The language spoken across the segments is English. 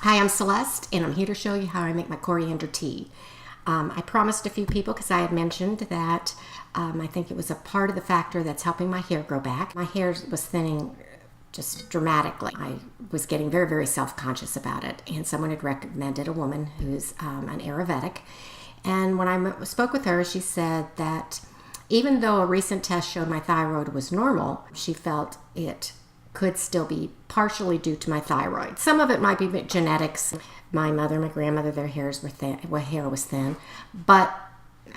Hi, I'm Celeste, and I'm here to show you how I make my coriander tea. I promised a few people because I had mentioned that I think it was a part of the factor that's helping my hair grow back. My hair was thinning just dramatically. I was getting very, very self-conscious about it, and someone had recommended a woman who's an ayurvedic. And when I spoke with her, she said that even though a recent test showed my thyroid was normal, she felt it could still be partially due to my thyroid. Some of it might be genetics. My mother, my grandmother, their hair was thin. But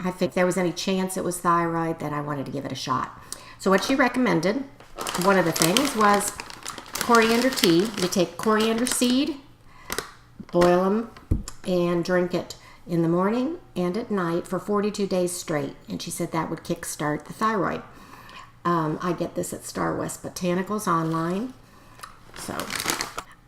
I think if there was any chance it was thyroid, then I wanted to give it a shot. So what she recommended, one of the things, was coriander tea. You take coriander seed, boil them, and drink it in the morning and at night for 42 days straight. And she said that would kickstart the thyroid. I get this at Star West Botanicals online. So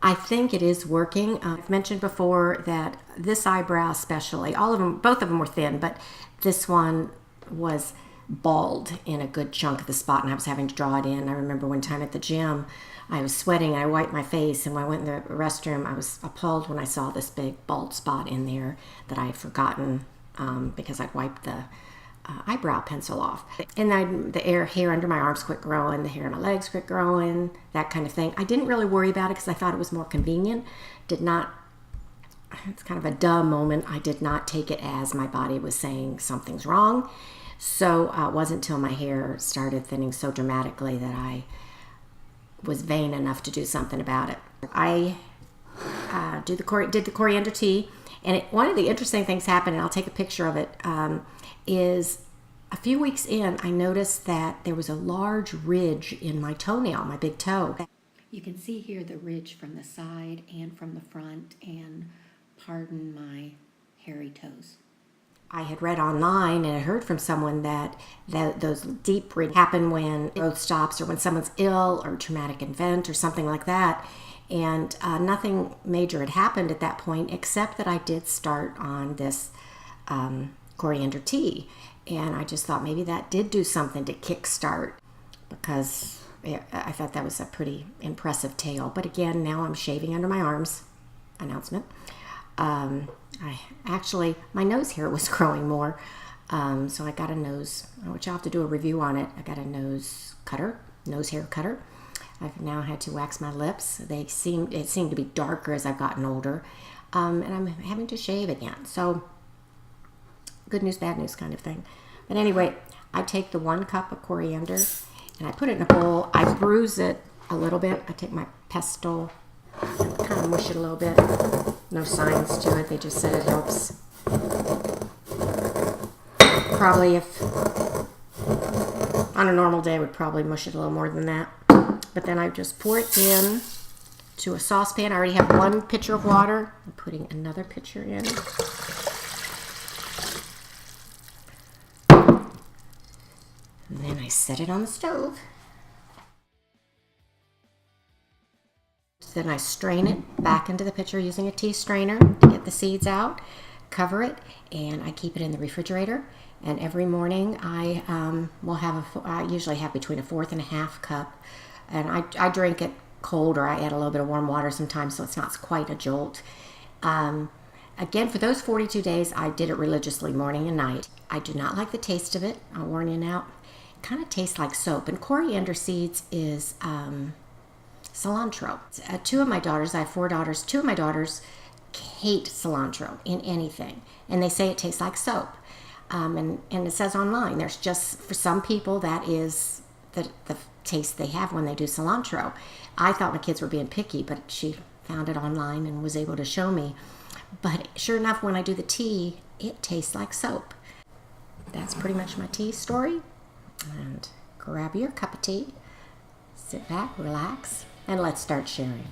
I think it is working. I've mentioned before that this eyebrow especially, all of them, both of them were thin, but this one was bald in a good chunk of the spot, and I was having to draw it in. I remember one time at the gym, I was sweating, I wiped my face, and when I went in the restroom, I was appalled when I saw this big bald spot in there that I had forgotten because I'd wiped the eyebrow pencil off. And then the hair under my arms quit growing, the hair on my legs quit growing, that kind of thing. I didn't really worry about it because I thought it was more convenient. It's kind of a dumb moment. I did not take it as my body was saying something's wrong. So it wasn't until my hair started thinning so dramatically that I was vain enough to do something about it. I did the coriander tea, and one of the interesting things happened, and I'll take a picture of it, is a few weeks in, I noticed that there was a large ridge in my toenail, my big toe. You can see here the ridge from the side and from the front, and pardon my hairy toes. I had read online and I heard from someone that those deep ridges happen when growth stops or when someone's ill or traumatic event or something like that. And nothing major had happened at that point, except that I did start on this coriander tea. And I just thought maybe that did do something to kickstart, because I thought that was a pretty impressive tale. But again, now I'm shaving under my arms. Announcement. My nose hair was growing more, so I got a nose, which I'll have to do a review on it. I got a nose hair cutter. I've now had to wax my lips. It seemed to be darker as I've gotten older, and I'm having to shave again. So good news, bad news kind of thing. But anyway, I take the 1 cup of coriander and I put it in a bowl. I bruise it a little bit. I take my pestle, kind of mush it a little bit. No science to it. They just said it helps. Probably on a normal day, I would probably mush it a little more than that. But then I just pour it in to a saucepan. I already have 1 pitcher of water. I'm putting another pitcher in. And then I set it on the stove. Then I strain it back into the pitcher using a tea strainer to get the seeds out, cover it, and I keep it in the refrigerator. And every morning I I usually have between a 1/4 and a 1/2 cup, and I drink it cold, or I add a little bit of warm water sometimes, so it's not quite a jolt. Again, for those 42 days, I did it religiously morning and night. I do not like the taste of it. I'll warn you now. It kind of tastes like soap, and coriander seeds is cilantro. 2 of my daughters, I have 4 daughters, 2 of my daughters hate cilantro in anything, and they say it tastes like soap. And it says online, there's just, for some people, that is the taste they have when they do cilantro. I thought my kids were being picky, but she found it online and was able to show me. But sure enough, when I do the tea, it tastes like soap. That's pretty much my tea story. And grab your cup of tea, sit back, relax, and let's start sharing.